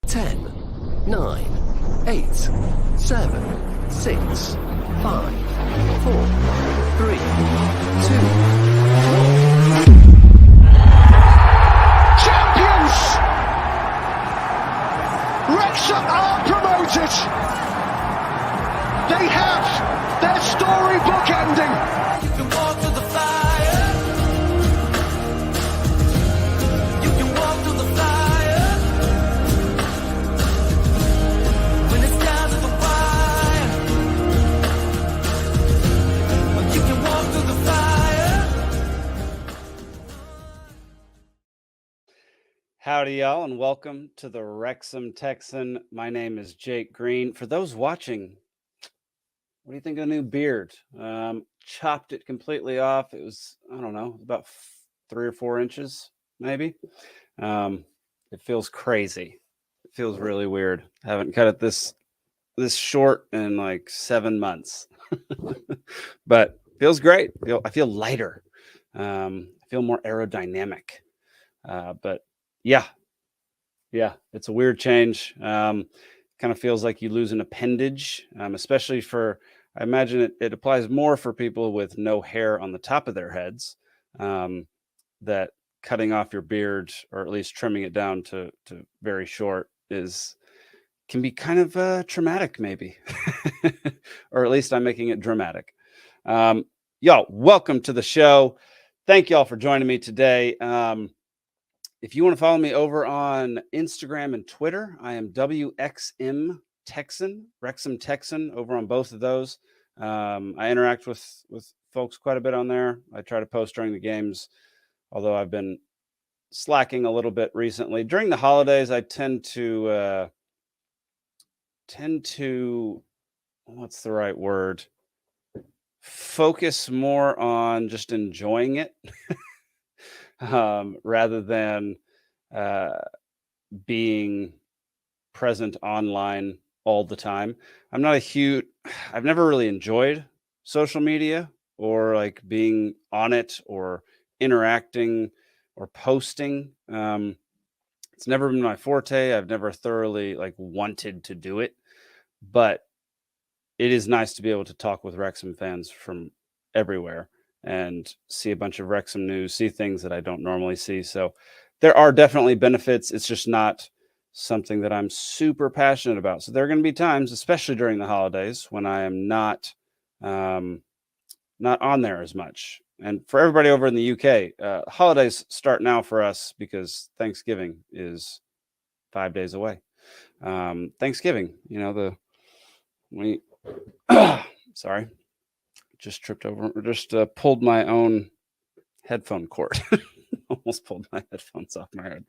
10, 9, 8, 7, 6, 5, 4, 3, 2, 1. Champions! Wrexham are promoted. They have their storybook ending. You can walk through the fire. You can walk through the fire. When it's down to the wire. You can walk through the fire. Howdy, y'all, and welcome to the Wrexham Texan. My name is Jake Green. For those watching, what do you think of the new beard? Chopped it completely off. It was, I don't know, about 3 or 4 inches, maybe. It feels crazy. It feels really weird. I haven't cut it this short in like 7 months, but feels great. I feel lighter. I feel more aerodynamic. But yeah, it's a weird change. Kind of feels like you lose an appendage, especially for, I imagine it applies more for people with no hair on the top of their heads, that cutting off your beard, or at least trimming it down to very short, can be kind of traumatic, maybe, or at least I'm making it dramatic. Y'all, welcome to the show. Thank y'all for joining me today. If you want to follow me over on Instagram and Twitter, I am WXM Texan, Wrexham Texan, over on both of those. I interact with folks quite a bit on there. I try to post during the games, although I've been slacking a little bit recently. During the holidays, I tend to what's the right word? Focus more on just enjoying it. Rather than being present online all the time. I've never really enjoyed social media, or like being on it or interacting or posting. It's never been my forte. I've never thoroughly wanted to do it, but it is nice to be able to talk with Wrexham fans from everywhere and see a bunch of Wrexham news, see things that I don't normally see. So there are definitely benefits. It's just not something that I'm super passionate about. So there are going to be times, especially during the holidays, when I am not on there as much. And for everybody over in the UK, holidays start now for us because Thanksgiving is 5 days away. Thanksgiving, sorry. Just tripped over, or just pulled my own headphone cord. Almost pulled my headphones off my head.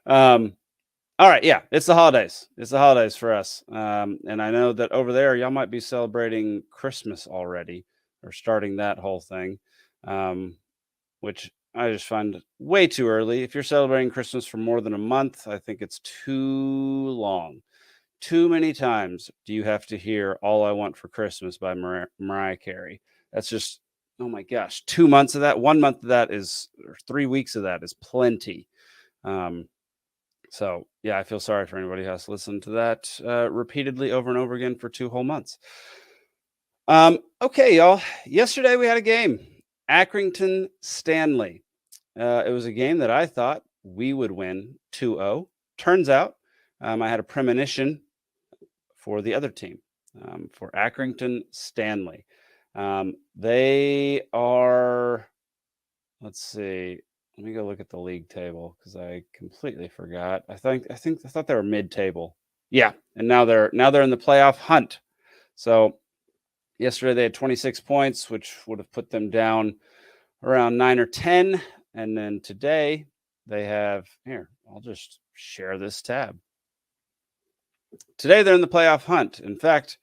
All right. Yeah, it's the holidays. It's the holidays for us. And I know that over there, y'all might be celebrating Christmas already, or starting that whole thing, which I just find way too early. If you're celebrating Christmas for more than a month, I think it's too long. Too many times do you have to hear "All I Want for Christmas" by Mariah Carey. That's just, oh my gosh, 2 months of that. 1 month of that or 3 weeks of that is plenty. So yeah, I feel sorry for anybody who has to listen to that repeatedly over and over again for 2 whole months. Okay, y'all. Yesterday we had a game, Accrington Stanley. It was a game that I thought we would win 2-0. Turns out I had a premonition for the other team, for Accrington Stanley. They are, let's see, let me go look at the league table because I completely forgot. I thought they were mid-table. Yeah, and now they're in the playoff hunt. So yesterday they had 26 points, which would have put them down around 9 or 10. And then today they have, here, I'll just share this tab. Today they're in the playoff hunt. In fact,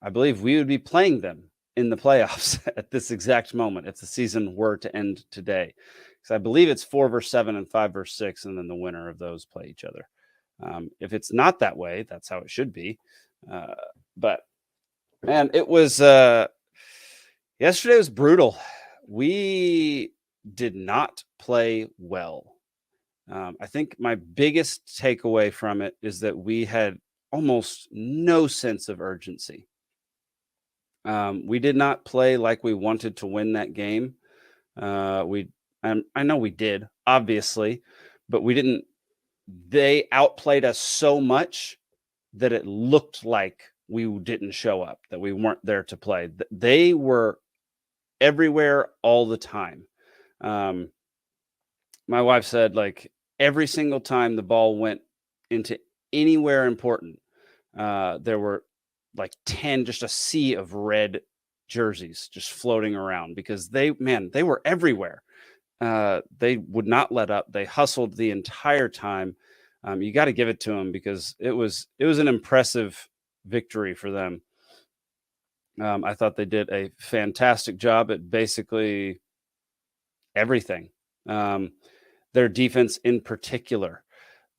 I believe we would be playing them in the playoffs at this exact moment if the season were to end today. Because I believe it's 4 versus 7 and 5 versus 6, and then the winner of those play each other. If it's not that way, that's how it should be. But man, it was yesterday was brutal. We did not play well. I think my biggest takeaway from it is that we had almost no sense of urgency. We did not play like we wanted to win that game. I know we did, obviously, but we didn't. They outplayed us so much that it looked like we didn't show up, that we weren't there to play. They were everywhere all the time. My wife said, like, every single time the ball went into anywhere important, there were like 10, just a sea of red jerseys just floating around, because they were everywhere. They would not let up. They hustled the entire time. You got to give it to them, because it was an impressive victory for them. I thought they did a fantastic job at basically everything. Their defense in particular,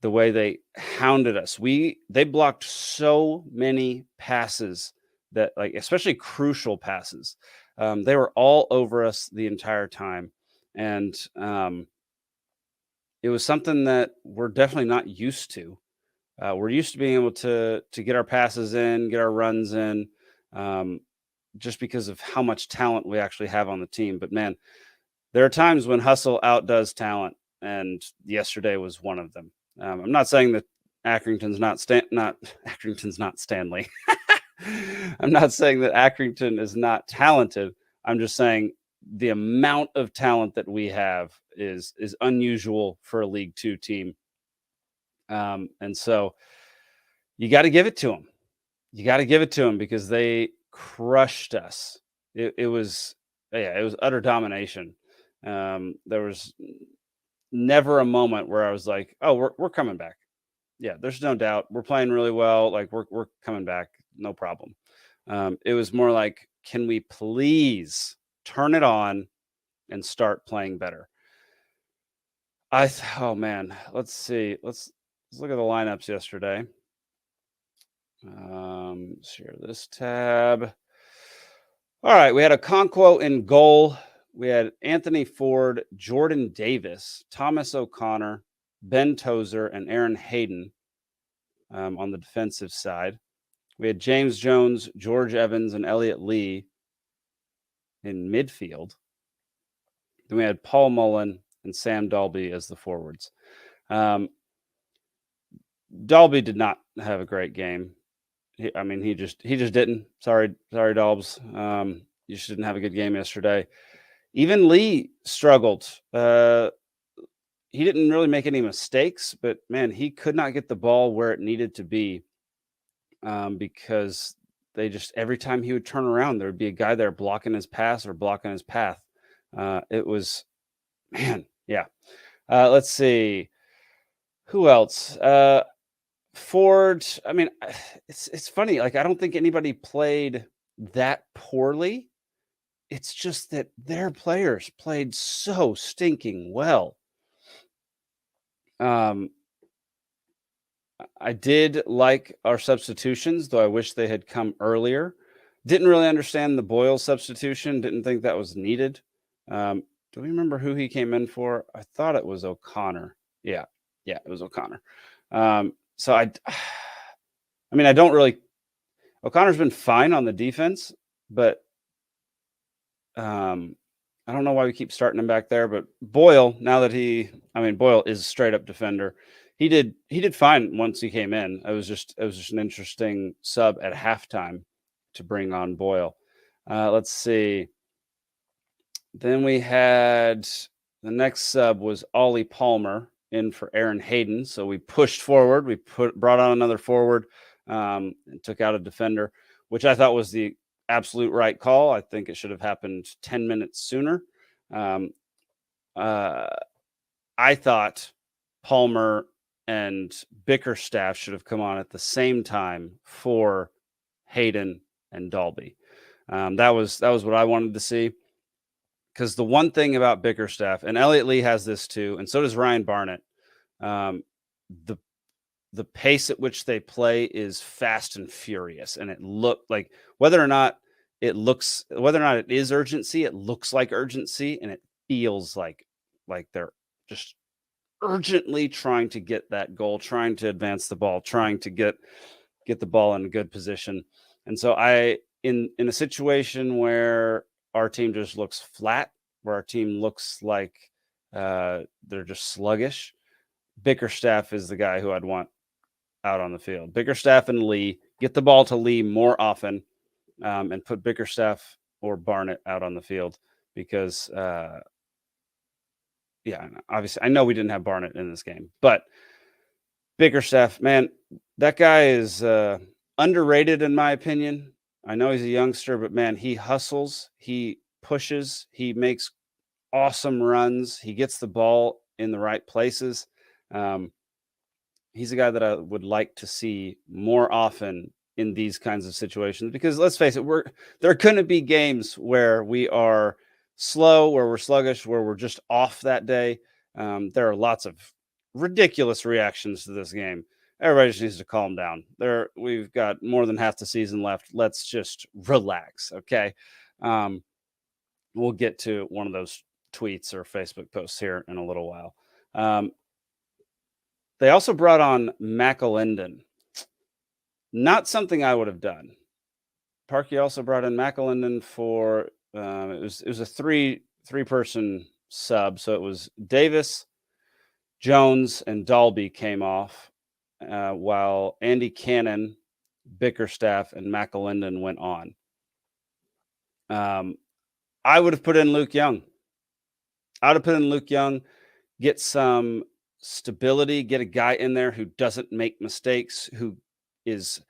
the way they hounded us. They blocked so many passes that, like, especially crucial passes. They were all over us the entire time. And it was something that we're definitely not used to. We're used to being able to get our passes in, get our runs in, just because of how much talent we actually have on the team. But man, there are times when hustle outdoes talent, and yesterday was one of them. I'm not saying that Accrington's not Stanley. I'm not saying that Accrington is not talented. I'm just saying the amount of talent that we have is unusual for a League Two team. And so you got to give it to them. You got to give it to them, because they crushed us. It was utter domination. There was never a moment where I was like, oh, we're coming back. Yeah, there's no doubt. We're playing really well. Like, we're coming back. No problem. It was more like, can we please turn it on and start playing better? Oh man, let's see. Let's look at the lineups yesterday. Share this tab. All right, we had Okonkwo in goal. We had Anthony Ford, Jordan Davis, Thomas O'Connor, Ben Tozer, and Aaron Hayden on the defensive side. We had James Jones, George Evans, and Elliot Lee in midfield. Then we had Paul Mullen and Sam Dalby as the forwards. Dalby did not have a great game. He just didn't. Sorry, Dalbs. You just didn't have a good game yesterday. Even Lee struggled. He didn't really make any mistakes, but man, he could not get the ball where it needed to be, because they just, every time he would turn around, there would be a guy there blocking his pass or blocking his path. It was, man, yeah. Let's see. Who else? Ford. I mean, it's funny. Like, I don't think anybody played that poorly. It's just that their players played so stinking well. I did like our substitutions, though I wish they had come earlier. Didn't really understand the Boyle substitution. Didn't think that was needed. Do we remember who he came in for? I thought it was O'Connor. Yeah, it was O'Connor. So I don't really. O'Connor's been fine on the defense, but I don't know why we keep starting him back there. But Boyle, now that Boyle is a straight up defender. He did fine once he came in. It was just an interesting sub at halftime to bring on Boyle. Let's see. Then we had the next sub was Ollie Palmer in for Aaron Hayden. So we pushed forward. We brought on another forward and took out a defender, which I thought was the absolute right call. I think it should have happened 10 minutes sooner. I thought Palmer and Bickerstaff should have come on at the same time for Hayden and Dalby. That was what I wanted to see. Because the one thing about Bickerstaff, and Elliot Lee has this too, and so does Ryan Barnett, the pace at which they play is fast and furious. And it looked like, whether or not it is urgency, it looks like urgency, and it feels like they're just urgently trying to get that goal, trying to advance the ball, trying to get the ball in a good position. And so in a situation where our team just looks flat, where our team looks like they're just sluggish, Bickerstaff is the guy who I'd want out on the field. Bickerstaff and Lee, get the ball to Lee more often, and put Bickerstaff or Barnett out on the field because, obviously I know we didn't have Barnett in this game, but Bickerstaff, man, that guy is underrated in my opinion. I know he's a youngster, but man, he hustles, he pushes, he makes awesome runs, he gets the ball in the right places. He's a guy that I would like to see more often in these kinds of situations, because let's face it, there couldn't be games where we are slow, where we're sluggish, where we're just off that day. There are lots of ridiculous reactions to this game. Everybody just needs to calm down. We've got more than half the season left. Let's just relax, okay? We'll get to one of those tweets or Facebook posts here in a little while. They also brought on McAlinden. Not something I would have done. Parkey also brought in McAlinden for it was a three-person sub. So it was Davis, Jones, and Dalby came off, while Andy Cannon, Bickerstaff, and McAlinden went on. I would have put in Luke Young. Get some stability, get a guy in there who doesn't make mistakes, who is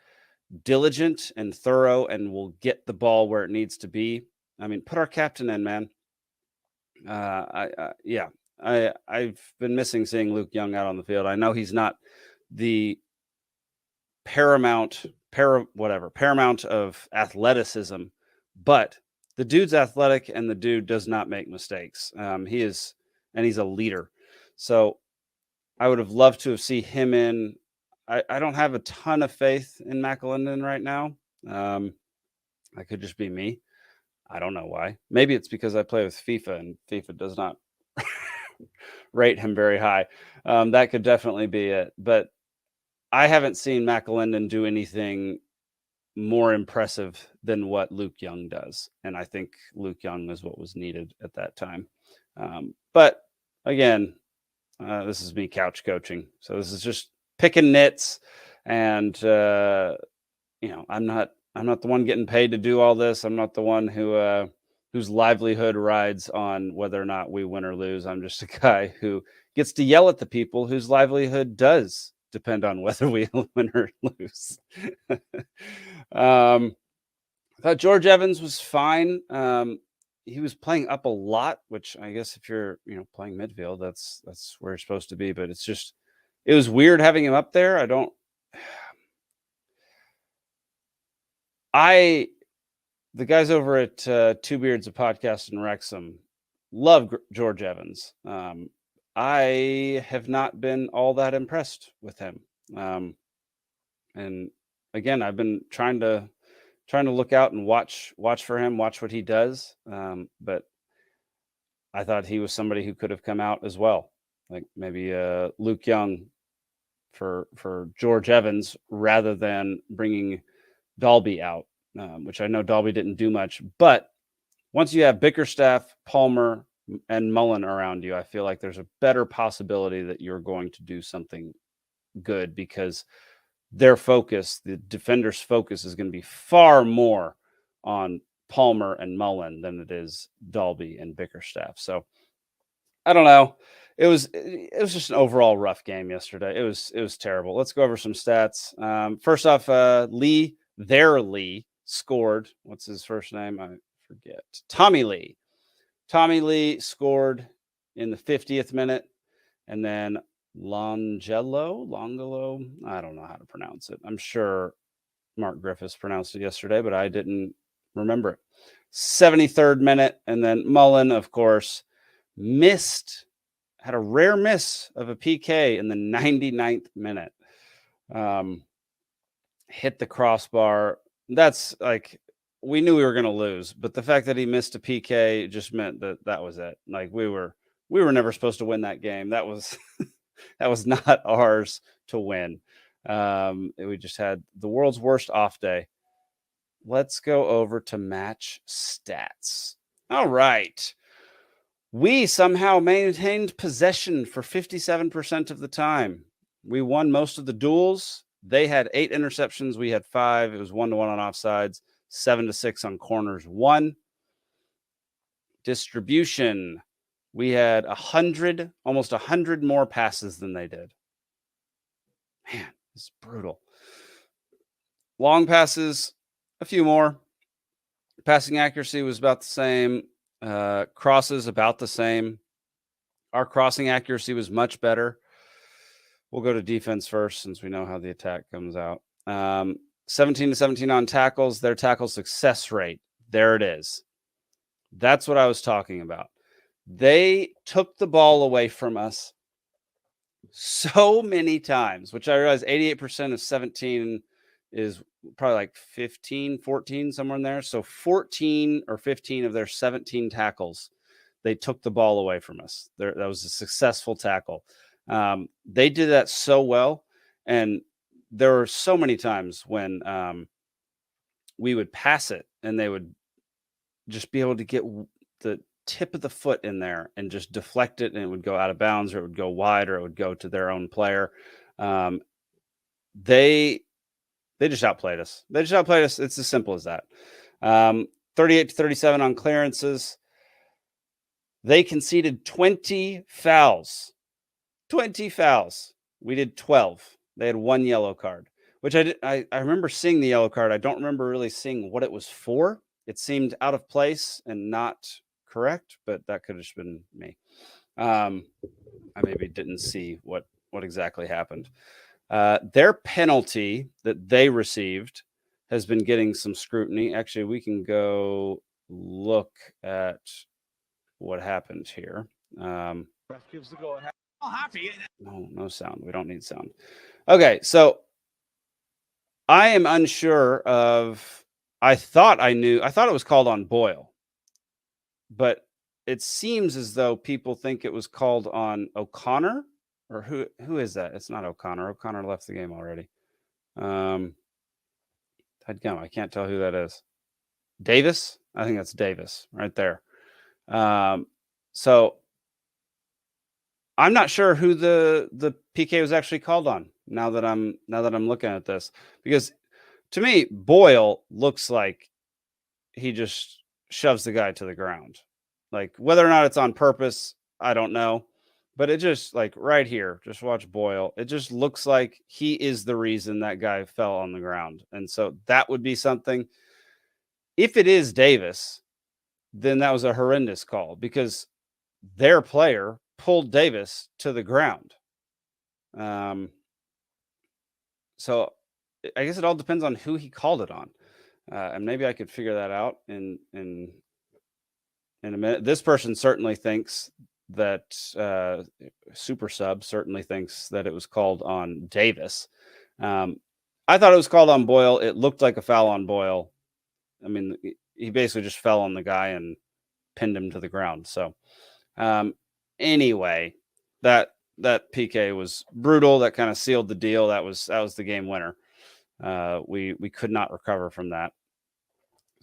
diligent and thorough and will get the ball where it needs to be. I mean, put our captain in, man. I've been missing seeing Luke Young out on the field. I know he's not the paramount of athleticism, but the dude's athletic and the dude does not make mistakes. He's a leader. So I would have loved to have seen him in. I don't have a ton of faith in McAlinden right now. That could just be me. I don't know why. Maybe it's because I play with FIFA and FIFA does not rate him very high. That could definitely be it. But I haven't seen McAlinden do anything more impressive than what Luke Young does. And I think Luke Young is what was needed at that time. But again, this is me couch coaching. So this is just picking nits. And, I'm not the one getting paid to do all this. I'm not the one whose livelihood rides on whether or not we win or lose. I'm just a guy who gets to yell at the people whose livelihood does depend on whether we win or lose. I thought George Evans was fine. He was playing up a lot, which I guess if you're, playing midfield, that's where you're supposed to be. But it was weird having him up there. The guys over at Two Beards, a podcast in Wrexham, love George Evans. I have not been all that impressed with him. And again, I've been trying to look out and watch for him, watch what he does. But I thought he was somebody who could have come out as well, like maybe Luke Young for George Evans rather than bringing Dalby out, which I know Dalby didn't do much. But once you have Bickerstaff, Palmer, and Mullen around you, I feel like there's a better possibility that you're going to do something good, because their focus, the defender's focus, is going to be far more on Palmer and Mullen than it is Dalby and Bickerstaff. So I don't know. It was just an overall rough game yesterday. It was terrible. Let's go over some stats. First off, Lee scored. What's his first name? I forget. Tommy Lee. Tommy Lee scored in the 50th minute, and then Longelo, I don't know how to pronounce it. I'm sure Mark Griffiths pronounced it yesterday, but I didn't remember it. 73rd minute, and then Mullen, of course, had a rare miss of a PK in the 99th minute. Hit the crossbar. That's like, we knew we were going to lose, but the fact that he missed a PK just meant that was it. Like we were never supposed to win that game. That was That was not ours to win. We just had the world's worst off day. Let's go over to match stats. All right. We somehow maintained possession for 57% of the time. We won most of the duels. They had 8 interceptions. We had 5. It was 1-1 on offsides, 7-6 on corners. 1 distribution. We had almost 100 more passes than they did. Man, this is brutal. Long passes, a few more. Passing accuracy was about the same. Crosses about the same. Our crossing accuracy was much better. We'll go to defense first since we know how the attack comes out. 17-17 on tackles. Their tackle success rate. There it is. That's what I was talking about. They took the ball away from us so many times, which I realize 88% of 17 is probably like 15, 14, somewhere in there. So 14 or 15 of their 17 tackles, they took the ball away from us. That was a successful tackle. They did that so well. And there were so many times when we would pass it and they would just be able to get the tip of the foot in there and just deflect it, and it would go out of bounds, or it would go wide, or it would go to their own player. They just outplayed us. It's as simple as that. 38-37 on clearances. They conceded 20 fouls. 20 fouls. We did 12. They had 1 yellow card, which I remember seeing the yellow card. I don't remember really seeing what it was for. It seemed out of place and not correct, but that could have just been me. I maybe didn't see what exactly happened. Their penalty that they received has been getting some scrutiny. Actually, we can go look at what happened here. No sound. We don't need sound. Okay, so I am unsure of. I thought it was called on Boyle, but it seems as though people think it was called on O'Connor. Or who is that? It's not O'Connor. O'Connor left the game already. I can't tell who that is. Davis? I think that's Davis right there. So I'm not sure who the PK was actually called on now that I'm looking at this, because to me, Boyle looks like he just shoves the guy to the ground. Like, whether or not it's on purpose, I don't know. But it just, like, right here, just watch Boyle. It just looks like he is the reason that guy fell on the ground. And so that would be something. If it is Davis, then that was a horrendous call, because their player pulled Davis to the ground. So I guess it all depends on who he called it on. And maybe I could figure that out in a minute. This person certainly thinks that Super Sub certainly thinks that it was called on Davis. I thought it was called on Boyle. It looked like a foul on Boyle. I mean, he basically just fell on the guy and pinned him to the ground. So anyway, that PK was brutal. That kind of sealed the deal. That was the game winner. We could not recover from that.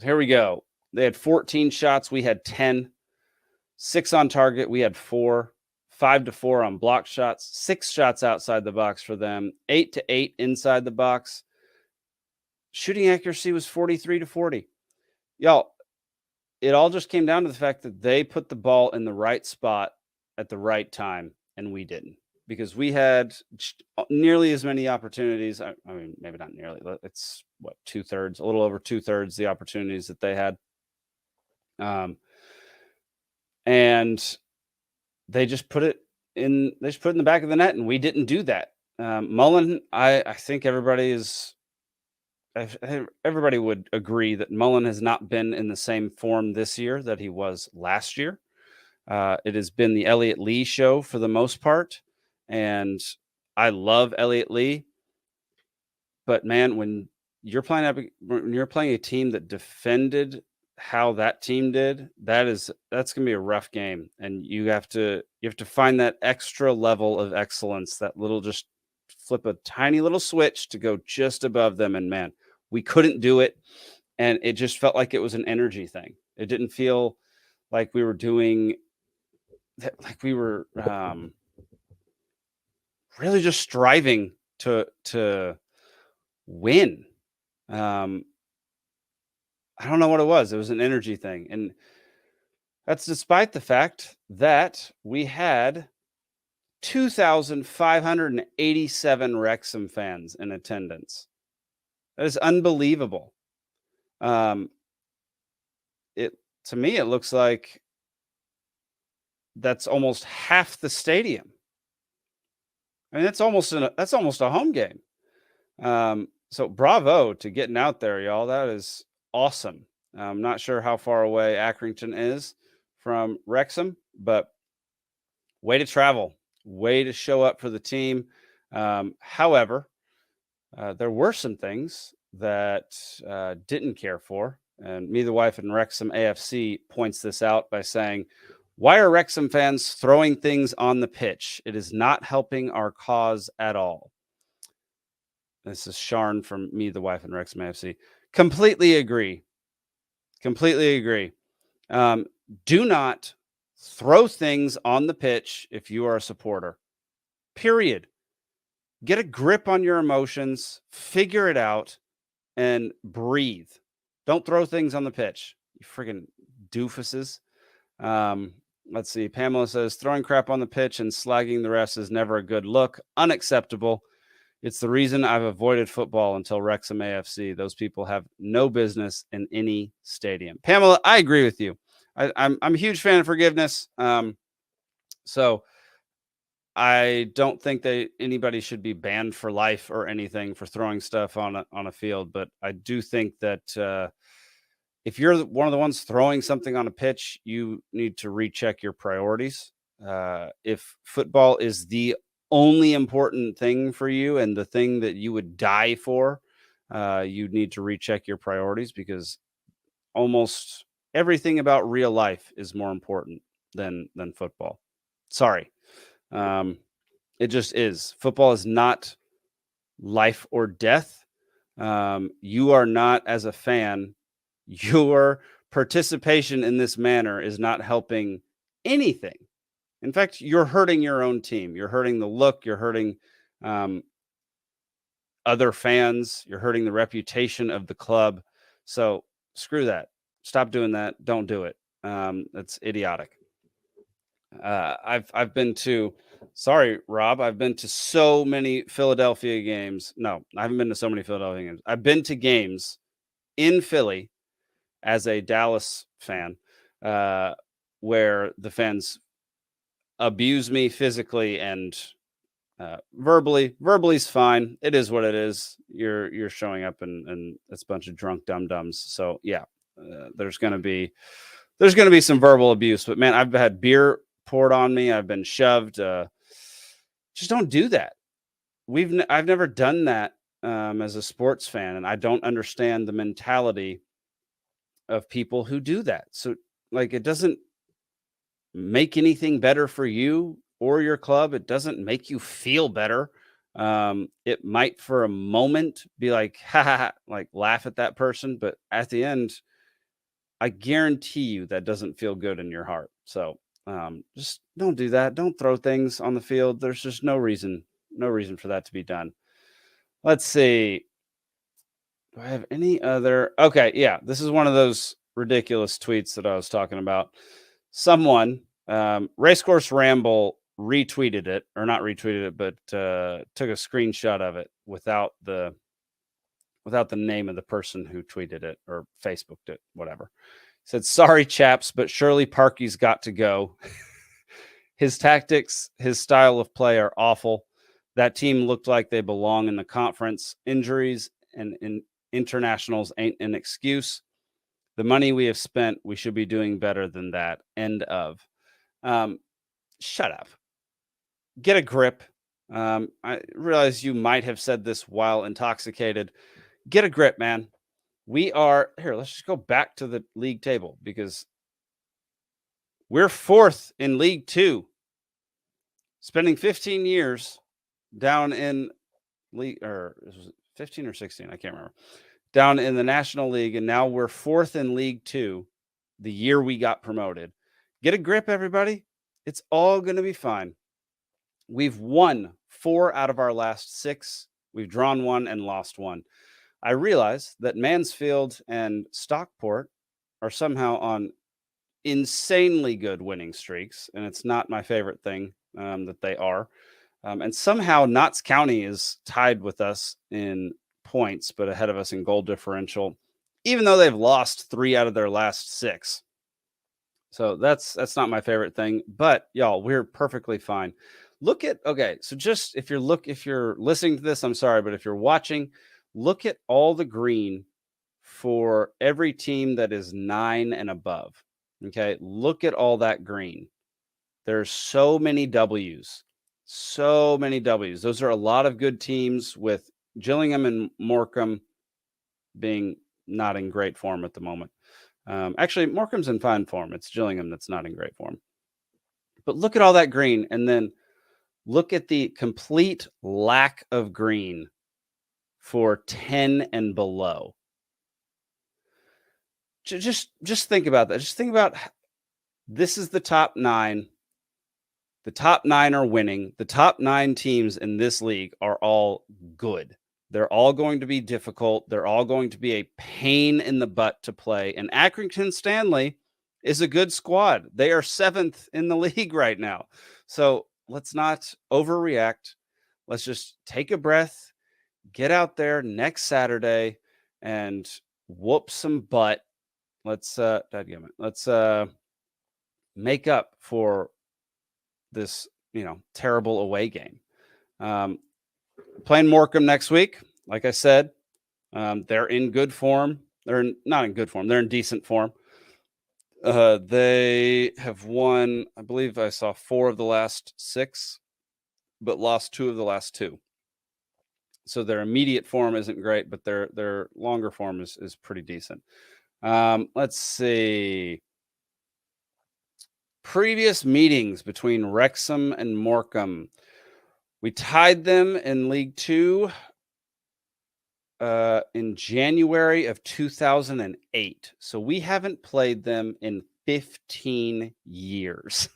Here we go. They had 14 shots. We had 10. 6 on target. We had 4. 5-4 on block shots. 6 shots outside the box for them. 8-8 inside the box. Shooting accuracy was 43-40. Y'all, it all just came down to the fact that they put the ball in the right spot at the right time, and we didn't, because we had nearly as many opportunities. I mean, maybe not nearly. It's what, 2/3, a little over 2/3 the opportunities that they had. And they just put it in. They just put it in the back of the net, and we didn't do that. Mullen, I think everybody would agree that Mullen has not been in the same form this year that he was last year. It has been the Elliott Lee show for the most part, and I love Elliott Lee. But man, when you're playing a team that defended how that team did, that's gonna be a rough game, and you have to find that extra level of excellence, that little, just flip a tiny little switch to go just above them. And man, we couldn't do it, and it just felt like it was an energy thing. It didn't feel like we were doing that, like we were really just striving to win. I don't know what it was. It was an energy thing. And that's despite the fact that we had 2,587 Wrexham fans in attendance. That is unbelievable. It to me, it looks like that's almost half the stadium. I mean, that's almost a home game. So bravo to getting out there, y'all. That is awesome. I'm not sure how far away Accrington is from Wrexham, but way to travel, way to show up for the team. However, there were some things that didn't care for. And Me, the Wife, and Wrexham AFC points this out by saying, "Why are Wrexham fans throwing things on the pitch? It is not helping our cause at all." This is Sharn from Me, the Wife, and Wrexham AFC. Completely agree. Completely agree. Do not throw things on the pitch if you are a supporter. Period. Get a grip on your emotions, figure it out, and breathe. Don't throw things on the pitch. You friggin' doofuses. Let's see. Pamela says, throwing crap on the pitch and slagging the refs is never a good look. Unacceptable. It's the reason I've avoided football until Wrexham AFC. Those people have no business in any stadium. Pamela, I agree with you. I'm a huge fan of forgiveness. So I don't think that anybody should be banned for life or anything for throwing stuff on a field. But I do think that if you're one of the ones throwing something on a pitch, you need to recheck your priorities. If football is the only important thing for you and the thing that you would die for, you need to recheck your priorities, because almost everything about real life is more important than football. Sorry. It just is. Football is not life or death. You are not, as a fan, your participation in this manner is not helping anything. In fact, you're hurting your own team. You're hurting the look. You're hurting other fans. You're hurting the reputation of the club. So screw that. Stop doing that. Don't do it. That's idiotic. I've been to, sorry, Rob, I've been to so many Philadelphia games. No, I haven't been to so many Philadelphia games. I've been to games in Philly as a Dallas fan, where the fans abuse me physically and verbally. Verbally's fine. It is what it is. You're showing up and it's a bunch of drunk dum-dums. So yeah, there's gonna be some verbal abuse. But man, I've had beer poured on me. I've been shoved. Just don't do that. I've never done that as a sports fan, and I don't understand the mentality of people who do that. So like, it doesn't make anything better for you or your club. It doesn't make you feel better. It might for a moment be like, ha ha ha, like laugh at that person, but at the end, I guarantee you that doesn't feel good in your heart. So just don't do that. Don't throw things on the field. There's just no reason for that to be done. Let's see. Do I have any other? Okay, yeah, this is one of those ridiculous tweets that I was talking about. Someone, Racecourse Ramble, retweeted it, or not retweeted it, but took a screenshot of it without the name of the person who tweeted it or Facebooked it, whatever. Said, "Sorry, chaps, but surely Parky's got to go. His tactics, his style of play are awful. That team looked like they belong in the conference. Injuries and internationals ain't an excuse. The money we have spent, we should be doing better than that." End of. Shut up. Get a grip. I realize you might have said this while intoxicated. Get a grip, man. We are here. Let's just go back to the league table because we're 4th in League Two, spending 15 years down in league, or was it 15 or 16? I can't remember. Down in the National League, and now we're 4th in League Two, the year we got promoted. Get a grip, everybody. It's all going to be fine. We've won 4 out of our last 6. We've drawn 1 and lost 1. I realize that Mansfield and Stockport are somehow on insanely good winning streaks, and it's not my favorite thing that they are. And somehow Notts County is tied with us in points, but ahead of us in goal differential, even though they've lost 3 out of their last 6. So that's not my favorite thing. But y'all, we're perfectly fine. Look at so just if you're listening to this, I'm sorry, but if you're watching, look at all the green for every team that is 9 and above. Okay, look at all that green. There's so many W's. So many W's. Those are a lot of good teams, with Gillingham and Morecambe being not in great form at the moment. Actually, Morecambe's in fine form. It's Gillingham that's not in great form. But look at all that green, and then look at the complete lack of green for 10 and below. Just think about that. Just think about, this is the top 9. The top 9 are winning. The top 9 teams in this league are all good. They're all going to be difficult. They're all going to be a pain in the butt to play. And Accrington Stanley is a good squad. They are 7th in the league right now. So let's not overreact. Let's just take a breath, get out there next Saturday and whoop some butt. Let's make up for this, terrible away game. Playing Morecambe next week. Like I said, they're in good form. They're not in good form. They're in decent form. They have won, I believe I saw 4 of the last 6, but lost 2 of the last 2. So their immediate form isn't great, but their longer form is pretty decent. Let's see. Previous meetings between Wrexham and Morecambe. We tied them in League Two in January of 2008. So we haven't played them in 15 years.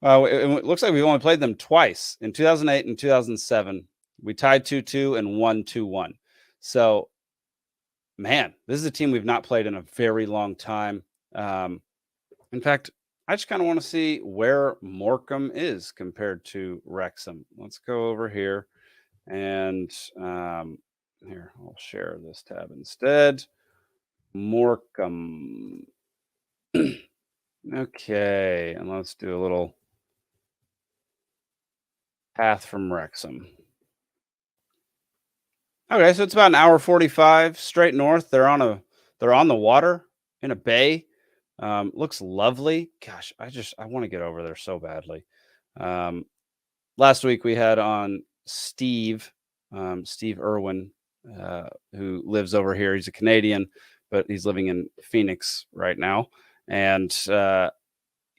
It looks like we've only played them twice, in 2008 and 2007. We tied 2-2 and won 2-1. So, man, this is a team we've not played in a very long time. In fact, I just kind of want to see where Morecambe is compared to Wrexham. Let's go over here, and here, I'll share this tab instead. Morecambe. Okay, and let's do a little path from Wrexham. Okay, so it's about an hour 45 straight north. They're on the water in a bay. Looks lovely. Gosh, I want to get over there so badly. Last week we had on Steve Irwin, who lives over here. He's a Canadian, but he's living in Phoenix right now. And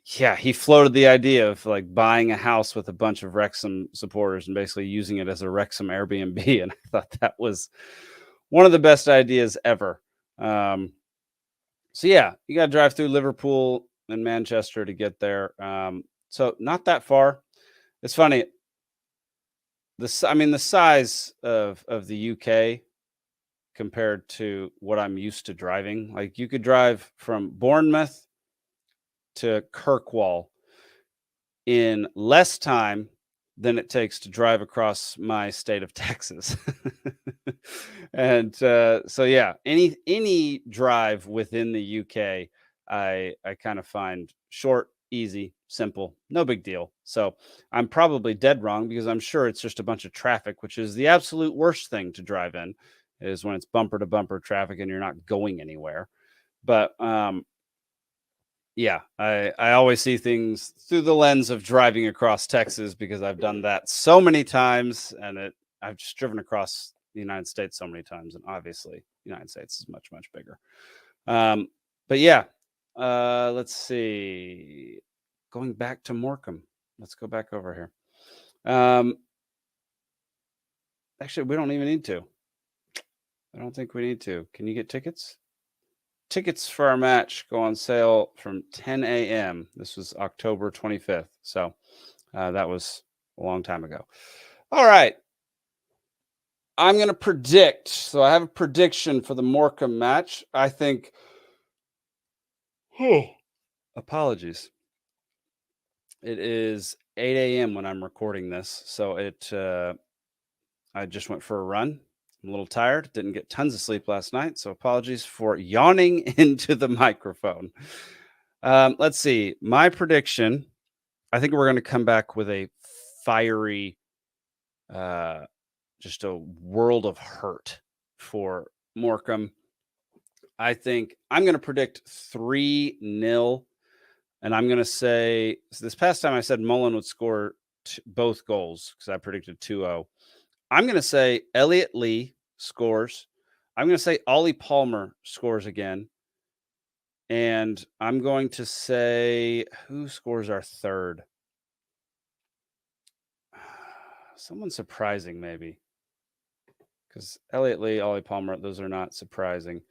he floated the idea of like buying a house with a bunch of Wrexham supporters and basically using it as a Wrexham Airbnb. And I thought that was one of the best ideas ever. So yeah, you got to drive through Liverpool and Manchester to get there. So not that far. It's funny. The size of the UK compared to what I'm used to driving. Like, you could drive from Bournemouth to Kirkwall in less time than it takes to drive across my state of Texas. And so yeah, any drive within the UK, I kind of find short, easy, simple, no big deal. So I'm probably dead wrong, because I'm sure it's just a bunch of traffic, which is the absolute worst thing to drive in, is when it's bumper to bumper traffic and you're not going anywhere. But yeah, I always see things through the lens of driving across Texas, because I've done that so many times, and I've just driven across the United States so many times, and obviously the United States is much, much bigger. But yeah, let's see. Going back to Morecambe. Let's go back over here. Actually, we don't even need to. I don't think we need to. Can you get tickets? Tickets for our match go on sale from 10 a.m. This was October 25th. So that was a long time ago. All right. I'm going to predict. So I have a prediction for the Morecambe match. I think. Apologies. It is 8 a.m. when I'm recording this. So I just went for a run. I'm a little tired. Didn't get tons of sleep last night. So apologies for yawning into the microphone. Let's see. My prediction, I think we're going to come back with a fiery, just a world of hurt for Morecambe. I think I'm going to predict 3-0. And I'm going to say, so this past time I said Mullen would score both goals because I predicted 2-0. I'm going to say Elliot Lee scores. I'm going to say Ollie Palmer scores again. And I'm going to say, who scores our third? Someone surprising, maybe. Because Elliot Lee, Ollie Palmer, those are not surprising.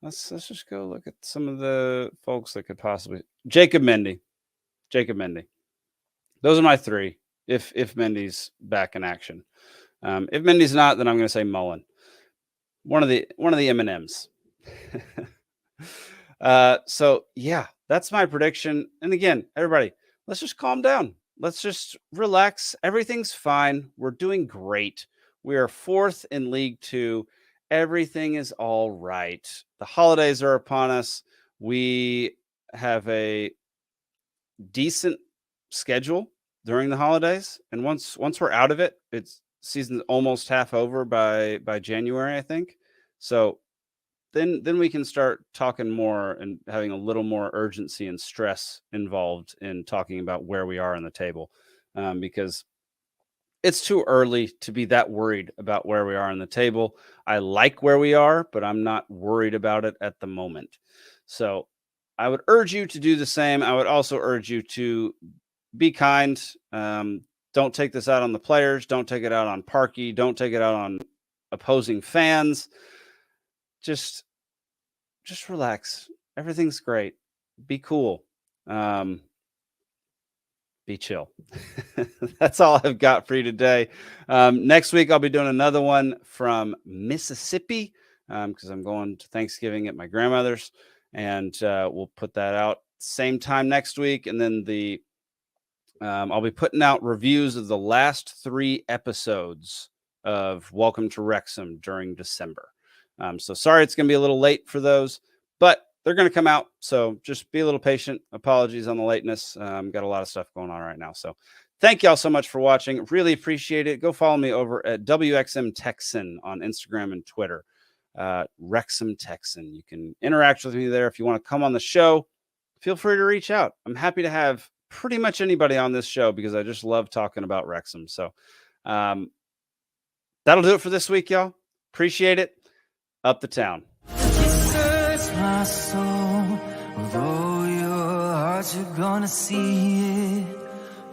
Let's just go look at some of the folks that could possibly. Jacob Mendy. Those are my three. If Mendy's back in action. If Mendy's not, then I'm going to say Mullen. One of the M&Ms. So yeah, that's my prediction. And again, everybody, let's just calm down. Let's just relax. Everything's fine. We're doing great. We are 4th in League 2. Everything is all right. The holidays are upon us. We have a decent schedule during the holidays. And once we're out of it, it's season's almost half over by January, I think. So then we can start talking more and having a little more urgency and stress involved in talking about where we are on the table, because it's too early to be that worried about where we are on the table. I like where we are, but I'm not worried about it at the moment. So I would urge you to do the same. I would also urge you to be kind. Don't take this out on the players. Don't take it out on Parky. Don't take it out on opposing fans. Just relax. Everything's great. Be cool. Be chill. That's all I've got for you today. Next week, I'll be doing another one from Mississippi because I'm going to Thanksgiving at my grandmother's, and we'll put that out same time next week. And then I'll be putting out reviews of the last 3 episodes of Welcome to Wrexham during December. So sorry it's going to be a little late for those, but they're going to come out. So just be a little patient. Apologies on the lateness. Got a lot of stuff going on right now. So thank y'all so much for watching. Really appreciate it. Go follow me over at WXM Texan on Instagram and Twitter. Wrexham Texan. You can interact with me there. If you want to come on the show, feel free to reach out. I'm happy to have pretty much anybody on this show because I just love talking about Wrexham. So that'll do it for this week, y'all. Appreciate it. Up the town. Search my soul with all your heart. You're gonna see it.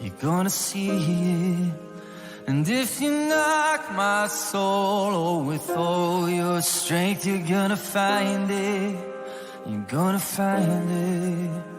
You're gonna see it. And if you knock my soul with all your strength, you're gonna find it. You're gonna find it.